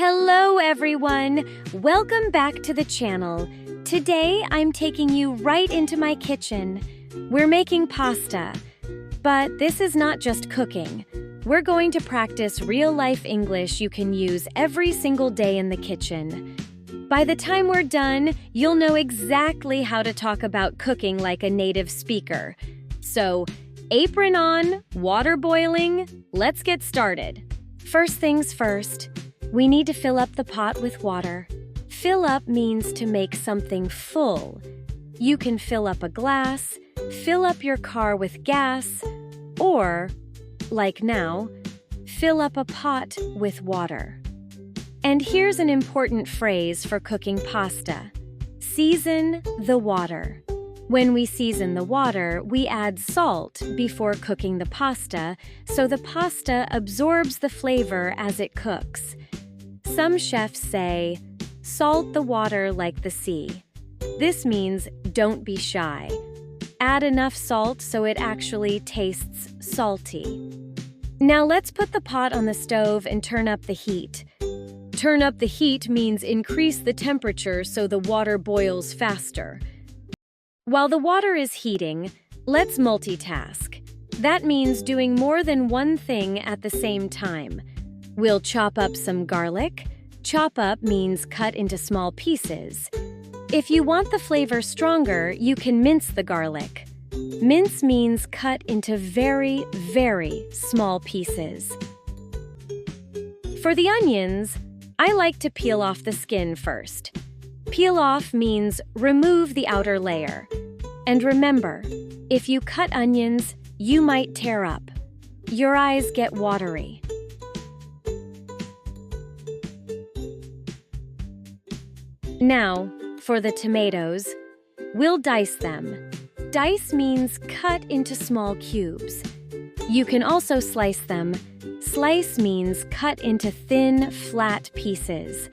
Hello everyone! Welcome back to the channel. Today I'm taking you right into my kitchen. We're making pasta. But this is not just cooking. We're going to practice real-life English you can use every single day in the kitchen. By the time we're done, you'll know exactly how to talk about cooking like a native speaker. So, apron on, water boiling, let's get started. First things first. We need to fill up the pot with water. Fill up means to make something full. You can fill up a glass, fill up your car with gas, or, like now, fill up a pot with water. And here's an important phrase for cooking pasta. Season the water. When we season the water, we add salt before cooking the pasta, so the pasta absorbs the flavor as it cooks. Some chefs say, salt the water like the sea. This means don't be shy. Add enough salt so it actually tastes salty. Now let's put the pot on the stove and turn up the heat. Turn up the heat means increase the temperature so the water boils faster. While the water is heating, let's multitask. That means doing more than one thing at the same time. We'll chop up some garlic. Chop up means cut into small pieces. If you want the flavor stronger, you can mince the garlic. Mince means cut into very, very small pieces. For the onions, I like to peel off the skin first. Peel off means remove the outer layer. And remember, if you cut onions, you might tear up. Your eyes get watery. Now, for the tomatoes, we'll dice them. Dice means cut into small cubes. You can also slice them. Slice means cut into thin, flat pieces.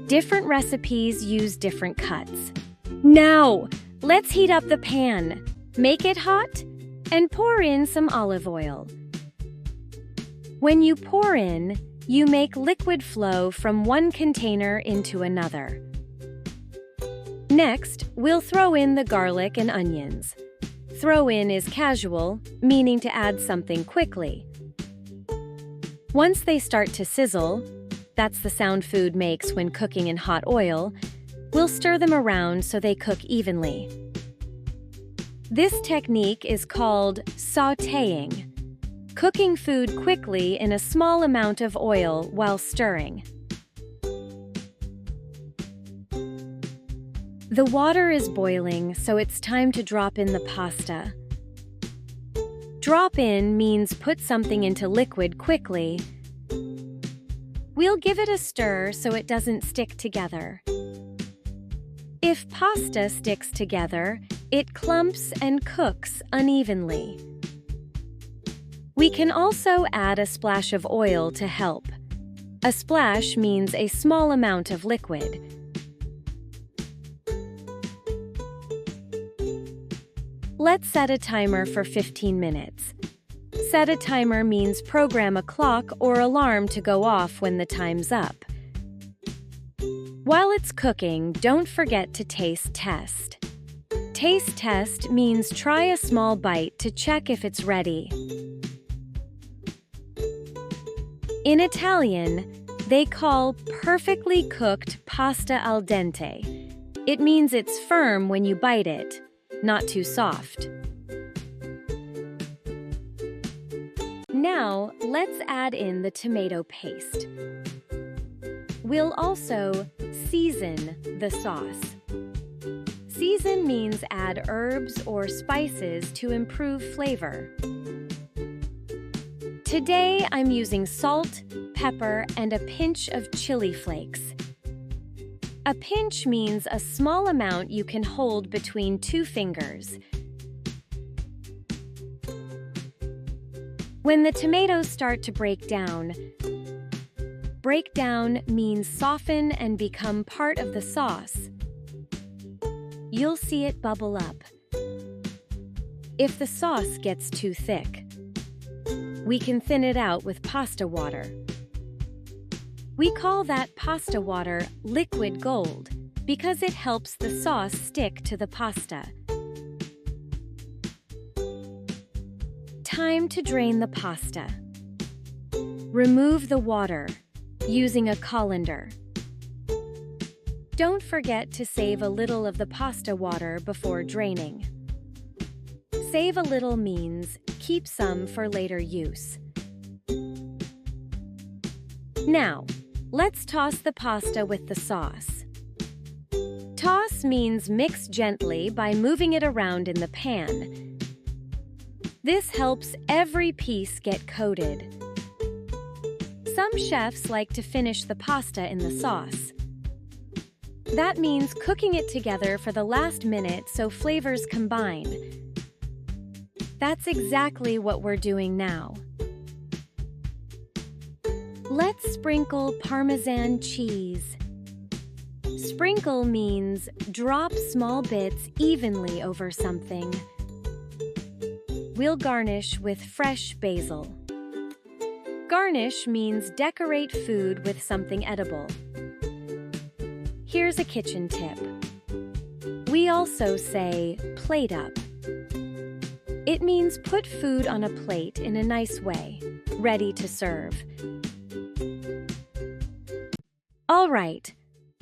Different recipes use different cuts. Now, let's heat up the pan. Make it hot and pour in some olive oil. When you pour in, you make liquid flow from one container into another. Next, we'll throw in the garlic and onions. Throw in is casual, meaning to add something quickly. Once they start to sizzle, that's the sound food makes when cooking in hot oil, we'll stir them around so they cook evenly. This technique is called sautéing, cooking food quickly in a small amount of oil while stirring. The water is boiling, so it's time to drop in the pasta. Drop in means put something into liquid quickly. We'll give it a stir so it doesn't stick together. If pasta sticks together, it clumps and cooks unevenly. We can also add a splash of oil to help. A splash means a small amount of liquid. Let's set a timer for 15 minutes. Set a timer means program a clock or alarm to go off when the time's up. While it's cooking, don't forget to taste test. Taste test means try a small bite to check if it's ready. In Italian, they call perfectly cooked pasta al dente. It means it's firm when you bite it, not too soft. Now, let's add in the tomato paste. We'll also season the sauce. Season means add herbs or spices to improve flavor. Today, I'm using salt, pepper, and a pinch of chili flakes. A pinch means a small amount you can hold between two fingers. When the tomatoes start to break down means soften and become part of the sauce. You'll see it bubble up. If the sauce gets too thick, we can thin it out with pasta water. We call that pasta water liquid gold because it helps the sauce stick to the pasta. Time to drain the pasta. Remove the water using a colander. Don't forget to save a little of the pasta water before draining. Save a little means keep some for later use. Now, let's toss the pasta with the sauce. Toss means mix gently by moving it around in the pan. This helps every piece get coated. Some chefs like to finish the pasta in the sauce. That means cooking it together for the last minute so flavors combine. That's exactly what we're doing now. Let's sprinkle Parmesan cheese. Sprinkle means drop small bits evenly over something. We'll garnish with fresh basil. Garnish means decorate food with something edible. Here's a kitchen tip. We also say plate up. It means put food on a plate in a nice way, ready to serve. All right,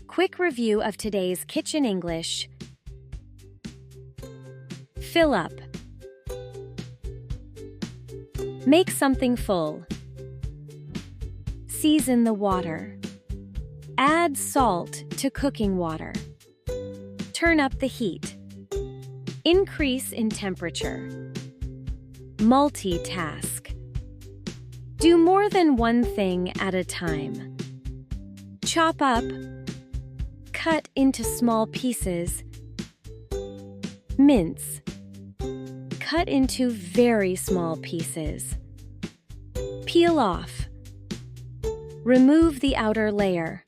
quick review of today's kitchen English. Fill up. Make something full. Season the water. Add salt to cooking water. Turn up the heat. Increase in temperature. Multitask. Do more than one thing at a time. Chop up. Cut into small pieces. Mince. Cut into very small pieces. Peel off. Remove the outer layer.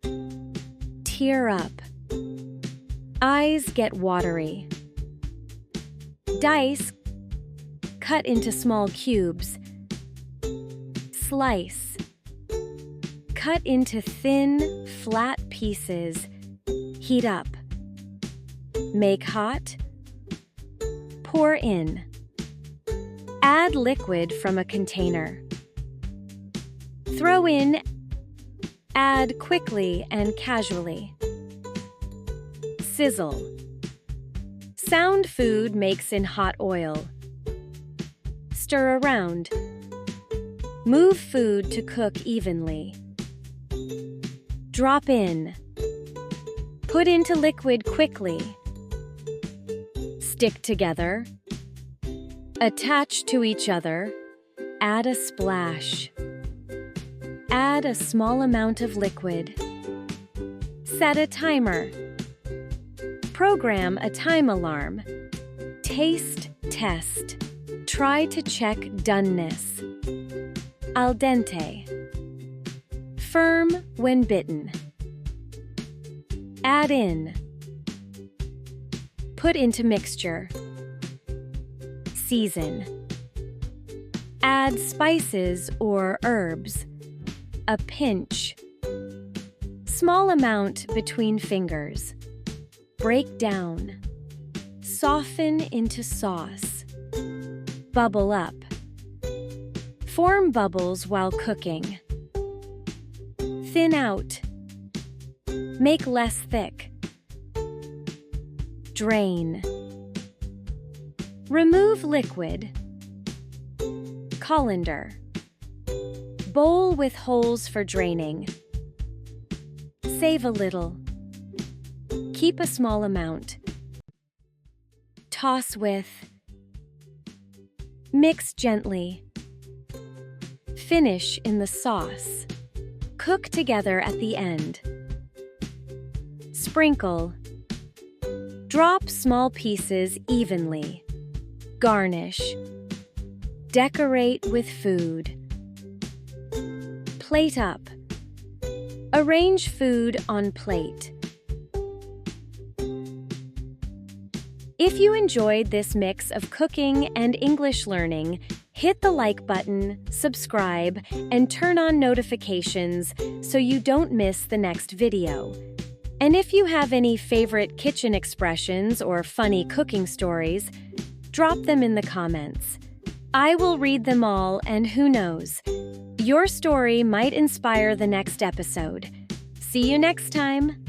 Tear up. Eyes get watery. Dice. Cut into small cubes. Slice. Cut into thin, flat pieces. Heat up. Make hot. Pour in. Add liquid from a container. Throw in. Add quickly and casually. Sizzle. Sound food makes in hot oil. Stir around. Move food to cook evenly. Drop in. Put into liquid quickly. Stick together. Attach to each other. Add a splash. Add a small amount of liquid. Set a timer. Program a time alarm. Taste test. Try to check doneness. Al dente. Firm when bitten. Add in. Put into mixture. Season. Add spices or herbs. A pinch. Small amount between fingers. Break down. Soften into sauce. Bubble up. Form bubbles while cooking. Thin out. Make less thick. Drain. Remove liquid. Colander. Bowl with holes for draining. Save a little. Keep a small amount. Toss with. Mix gently. Finish in the sauce. Cook together at the end. Sprinkle. Drop small pieces evenly. Garnish. Decorate with food. Plate up. Arrange food on plate. If you enjoyed this mix of cooking and English learning, Hit the like button, subscribe, and turn on notifications so you don't miss the next video. And if you have any favorite kitchen expressions or funny cooking stories, drop them in the comments. I will read them all, and who knows, your story might inspire the next episode. See you next time!